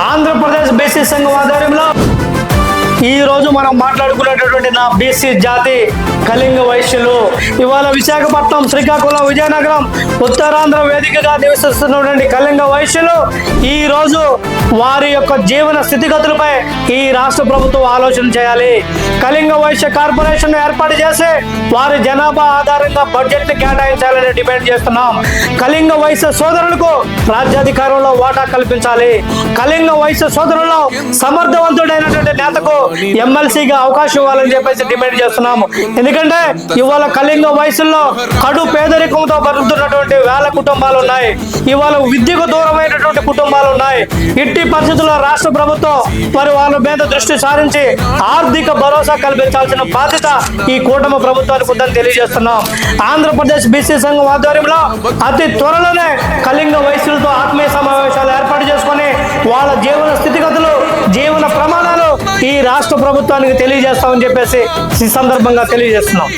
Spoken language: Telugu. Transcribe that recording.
ఆంధ్రప్రదేశ్ బీసీ సంఘం ఆధ్వర్యంలో ఈ రోజు మనం మాట్లాడుకునేటటువంటి నా బీసీ జాతి కళింగ వైశ్యులు ఇవాళ విశాఖపట్నం, శ్రీకాకుళం, విజయనగరం, ఉత్తరాంధ్ర వేదికగా నివసిస్తున్నటువంటి కళింగ వైశ్యులు ఈ రోజు వారి యొక్క జీవన స్థితిగతులపై ఈ రాష్ట్ర ప్రభుత్వం ఆలోచన చేయాలి. కళింగ వైశ్య కార్పొరేషన్ ఏర్పాటు చేసి వారి జనాభా ఆధారంగా బడ్జెట్ ని కేటాయించాలని డిమాండ్ చేస్తున్నాం. కళింగ వైశ్య సోదరులకు రాజ్యాధికారంలో వాటా కల్పించాలి. కళింగ వైశ్య సోదరుల్లో సమర్థవంతుడైనటువంటి నేతకు ఎమ్మెల్సీగా అవకాశం ఇవ్వాలని చెప్పేసి డిమాండ్ చేస్తున్నాము. ఎందుకంటే ఇవాళ కళింగ వయసుల్లో కడు పేదరికంతో బతుకుతున్నటువంటి వేల కుటుంబాలు ఉన్నాయి. ఇవాళ విద్యకు దూరమైనటువంటి కుటుంబాలు ఉన్నాయి. ఇట్టి పరిస్థితుల్లో రాష్ట్ర ప్రభుత్వం మరి వాళ్ళ మీద దృష్టి సారించి ఆర్థిక భరోసా కల్పించాల్సిన బాధ్యత ఈ కూటమి ప్రభుత్వానికి ఉందని తెలియజేస్తున్నాం. ఆంధ్రప్రదేశ్ బీసీ సంఘం ఆధ్వర్యంలో అతి త్వరలోనే కళింగ వయసులతో ఆత్మీయ సమావేశాలు ఏర్పాటు చేసుకొని వాళ్ళ జీవన స్థితిగతులు, జీవన ప్రమాణాలు ఈ రాష్ట్ర ప్రభుత్వానికి తెలియజేస్తామని చెప్పేసి ఈ సందర్భంగా తెలియజేస్తున్నాం.